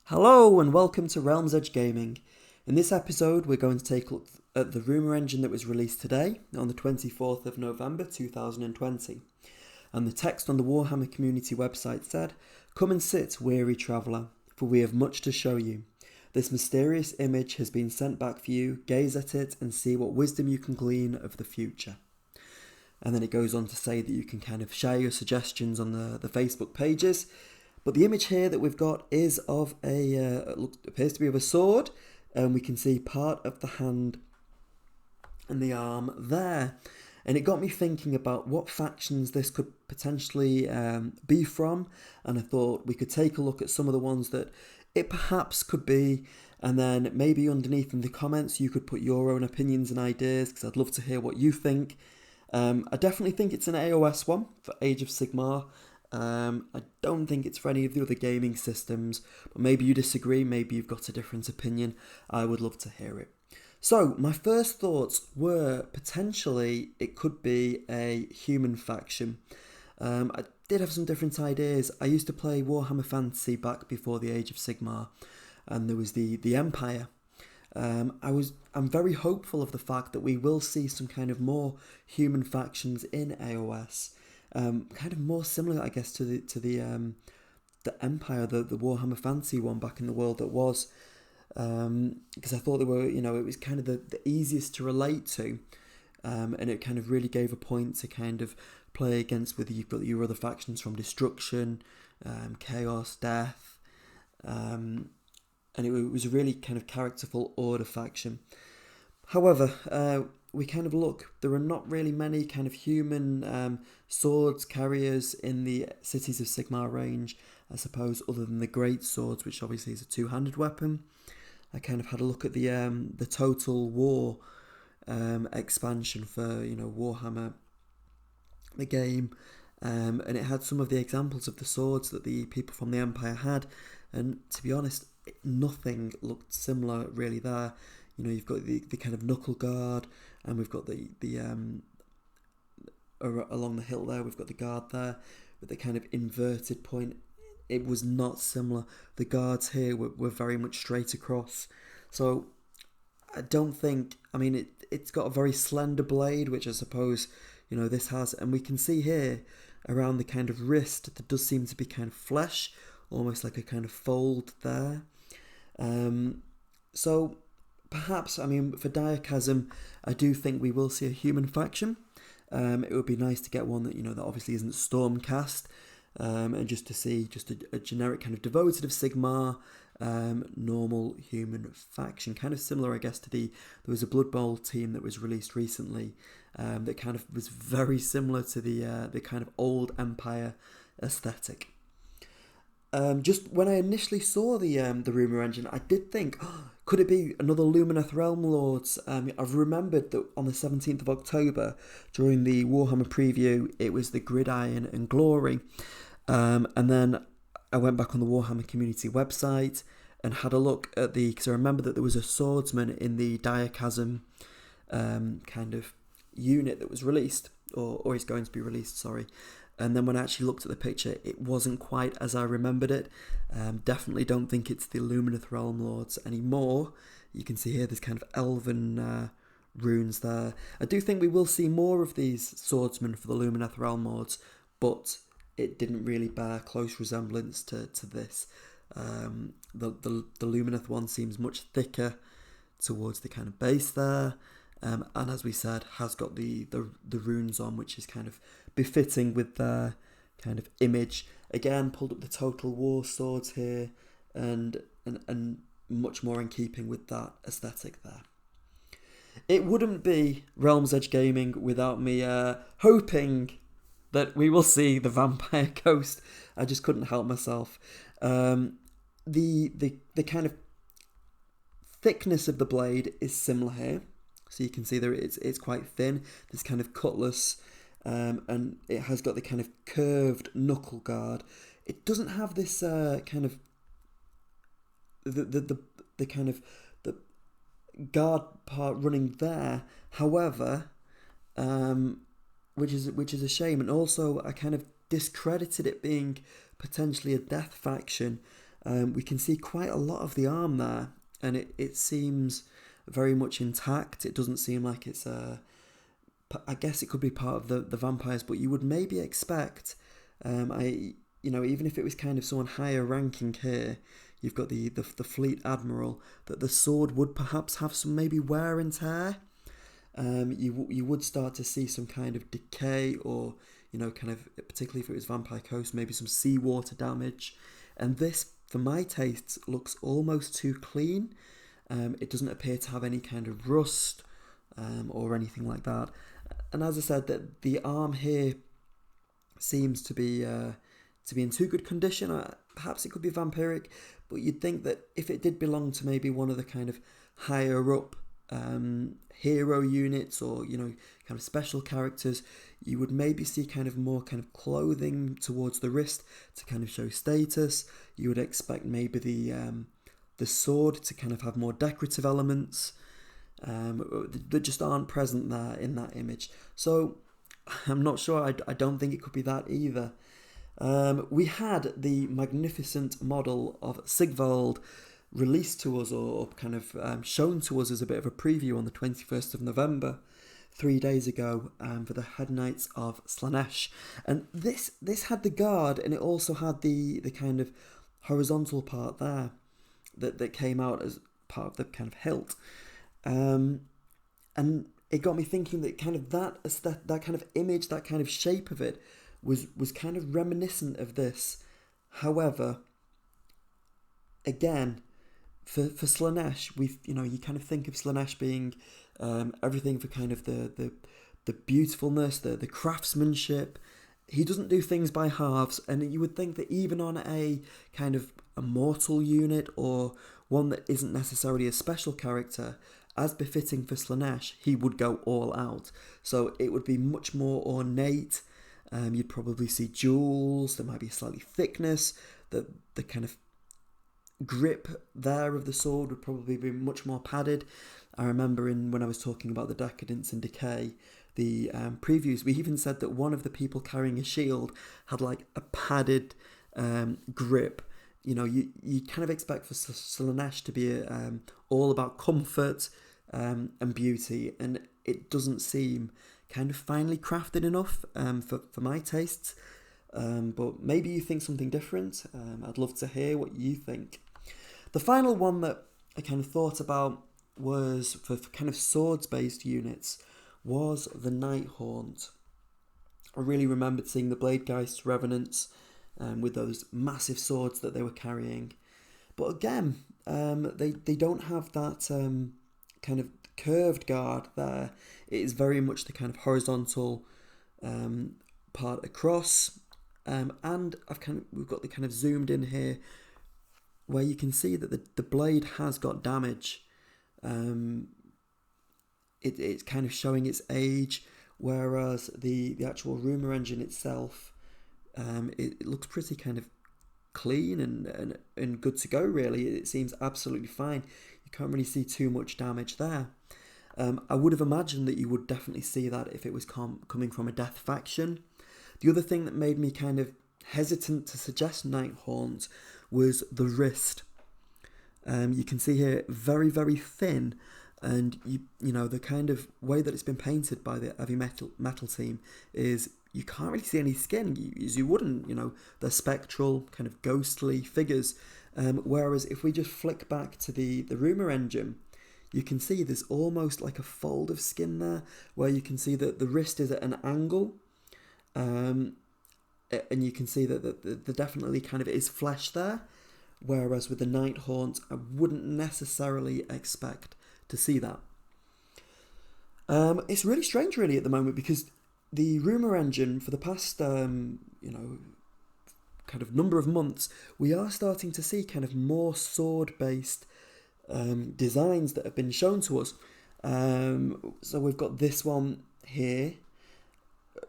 Hello and welcome to Realms Edge Gaming. In this episode we're going to take a look at the Rumour Engine that was released today on the 24th of November 2020. And the text on the Warhammer community website said, "Come and sit, weary traveller, for we have much to show you. This mysterious image has been sent back for you, gaze at it and see what wisdom you can glean of the future." And then it goes on to say that you can kind of share your suggestions on the Facebook pages. But the image here that we've got is of appears to be of a sword, and we can see part of the hand and the arm there. And it got me thinking about what factions this could potentially be from, and I thought we could take a look at some of the ones that it perhaps could be, and then maybe underneath in the comments you could put your own opinions and ideas, because I'd love to hear what you think. I definitely think it's an AOS one for Age of Sigmar. I don't think it's for any of the other gaming systems, but maybe you disagree, maybe you've got a different opinion. I would love to hear it. So, my first thoughts were potentially it could be a human faction. I did have some different ideas. I used to play Warhammer Fantasy back before the Age of Sigmar, and there was the Empire. I'm very hopeful of the fact that we will see some kind of more human factions in AOS. Kind of more similar, I guess, to the Empire, the Warhammer Fantasy one back in the world that was, because I thought they were, it was kind of the easiest to relate to, and it kind of really gave a point to kind of play against with you've got your other factions from Destruction, Chaos, Death, and it was a really kind of characterful Order faction. However, we kind of look, there are not really many kind of human swords carriers in the Cities of Sigmar range, I suppose, other than the Great Swords, which obviously is a two-handed weapon. I kind of had a look at the Total War expansion for, Warhammer, the game, and it had some of the examples of the swords that the people from the Empire had, and to be honest, nothing looked similar really there. You've got the kind of knuckle guard, and we've got the along the hill there, we've got the guard there with the kind of inverted point. It was not similar. The guards here were very much straight across. So I don't think, it's got a very slender blade, which I suppose, this has, and we can see here around the kind of wrist, there does seem to be kind of flesh, almost like a kind of fold there. So perhaps, for Diachasm, I do think we will see a human faction. It would be nice to get one that, that obviously isn't Stormcast, and just to see just a generic kind of devoted of Sigmar, normal human faction. Kind of similar, I guess, to there was a Blood Bowl team that was released recently, that kind of was very similar to the kind of old Empire aesthetic. Just when I initially saw the Rumour Engine, I did think, could it be another Lumineth Realm Lords? I've remembered that on the 17th of October, during the Warhammer preview, it was the Gridiron and Glory. And then I went back on the Warhammer community website and had a look at because I remember that there was a swordsman in the Diachasm kind of unit that was released, or is going to be released, sorry. And then when I actually looked at the picture, it wasn't quite as I remembered it. Definitely don't think it's the Lumineth Realm Lords anymore. You can see here there's kind of elven runes there. I do think we will see more of these swordsmen for the Lumineth Realm Lords, but it didn't really bear close resemblance to this. The Lumineth one seems much thicker towards the kind of base there. And as we said, has got the runes on, which is kind of befitting with their kind of image. Again, pulled up the Total War swords here, and much more in keeping with that aesthetic there. It wouldn't be Realms Edge Gaming without me hoping that we will see the Vampire Ghost. I just couldn't help myself. The kind of thickness of the blade is similar here. So you can see there it's quite thin, this kind of cutlass, and it has got the kind of curved knuckle guard. It doesn't have this kind of the kind of the guard part running there. However, which is a shame, and also I kind of discredited it being potentially a death faction. we can see quite a lot of the arm there, and it seems very much intact. It doesn't seem like it's I guess it could be part of the vampires, but you would maybe expect, even if it was kind of someone higher ranking here, you've got the fleet admiral, that the sword would perhaps have some maybe wear and tear. You would start to see some kind of decay, or kind of, particularly if it was Vampire Coast, maybe some seawater damage. And this, for my tastes, looks almost too clean. It doesn't appear to have any kind of rust or anything like that. And as I said, that the arm here seems to be in too good condition. Perhaps it could be vampiric, but you'd think that if it did belong to maybe one of the kind of higher up hero units, or kind of special characters, you would maybe see kind of more kind of clothing towards the wrist to kind of show status. You would expect maybe the sword to kind of have more decorative elements that just aren't present there in that image. So I'm not sure. I don't think it could be that either. We had the magnificent model of Sigvald released to us, or kind of shown to us as a bit of a preview on the 21st of November, 3 days ago, for the Head Knights of Slaanesh. And this had the guard, and it also had the kind of horizontal part there that came out as part of the kind of hilt. And it got me thinking that kind of that kind of image, that kind of shape of it was kind of reminiscent of this. However, again, for Slaanesh, you kind of think of Slaanesh being everything for kind of the beautifulness, the craftsmanship. He doesn't do things by halves, and you would think that even on a kind of a mortal unit, or one that isn't necessarily a special character, as befitting for Slaanesh, he would go all out. So it would be much more ornate. You'd probably see jewels. There might be a slightly thickness. The kind of grip there of the sword would probably be much more padded. I remember when I was talking about the decadence and decay, the previews, we even said that one of the people carrying a shield had like a padded grip. You kind of expect for Slaanesh to be all about comfort and beauty, and it doesn't seem kind of finely crafted enough for my tastes. But maybe you think something different. I'd love to hear what you think. The final one that I kind of thought about was for kind of swords-based units was the Nighthaunt. I really remembered seeing the Bladegeist Revenants with those massive swords that they were carrying. But again, they don't have that kind of curved guard there. It is very much the kind of horizontal part across. And we've got the kind of zoomed in here where you can see that the blade has got damage. It's kind of showing its age, whereas the actual Rumour Engine itself, it looks pretty kind of clean and good to go, really. It seems absolutely fine. You can't really see too much damage there. I would have imagined that you would definitely see that if it was coming from a Death faction. The other thing that made me kind of hesitant to suggest Nighthaunt was the wrist. You can see here, very, very thin, and the kind of way that it's been painted by the heavy metal team is you can't really see any skin, as you wouldn't. They're spectral, kind of ghostly figures. Whereas if we just flick back to the Rumour Engine, you can see there's almost like a fold of skin there, where you can see that the wrist is at an angle. And you can see that there definitely kind of is flesh there, whereas with the Nighthaunt, I wouldn't necessarily expect to see that. It's really strange, really, at the moment, because the Rumour Engine, for the past, kind of number of months, we are starting to see kind of more sword-based designs that have been shown to us. So we've got this one here.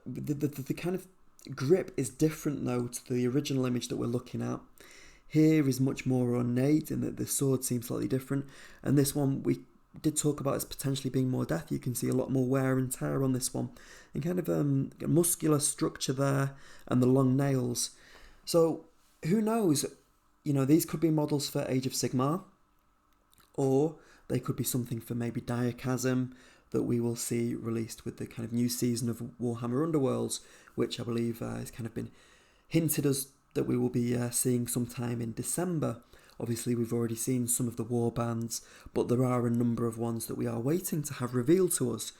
The kind of grip is different, though, to the original image that we're looking at. Here is much more ornate, in that the sword seems slightly different. And this one we did talk about as potentially being more death. You can see a lot more wear and tear on this one, and kind of a muscular structure there, and the long nails. So who knows? these could be models for Age of Sigmar, or they could be something for maybe Diachasm that we will see released with the kind of new season of Warhammer Underworlds, which I believe has kind of been hinted us that we will be seeing sometime in December. Obviously, we've already seen some of the war bands, but there are a number of ones that we are waiting to have revealed to us.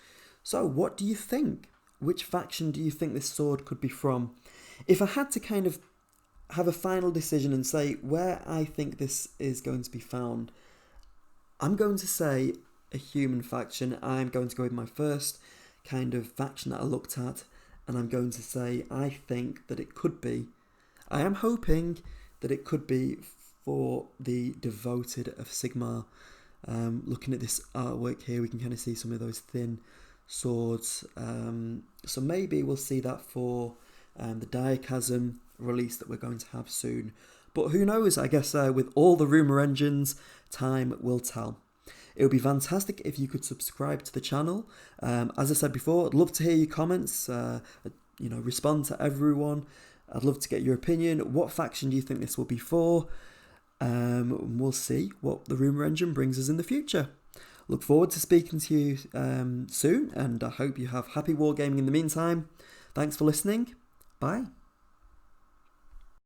So, what do you think? Which faction do you think this sword could be from? If I had to kind of have a final decision and say where I think this is going to be found, I'm going to say a human faction. I'm going to go with my first kind of faction that I looked at, and I'm going to say I think that it could be. I am hoping that it could be for the Devoted of Sigmar. Looking at this artwork here, we can kind of see some of those thin swords. So maybe we'll see that for the Diachasm release that we're going to have soon. But who knows? I guess with all the Rumour Engines, time will tell. It would be fantastic if you could subscribe to the channel. As I said before, I'd love to hear your comments, respond to everyone. I'd love to get your opinion. What faction do you think this will be for? We'll see what the Rumour Engine brings us in the future. Look forward to speaking to you soon, and I hope you have happy wargaming in the meantime. Thanks for listening. Bye.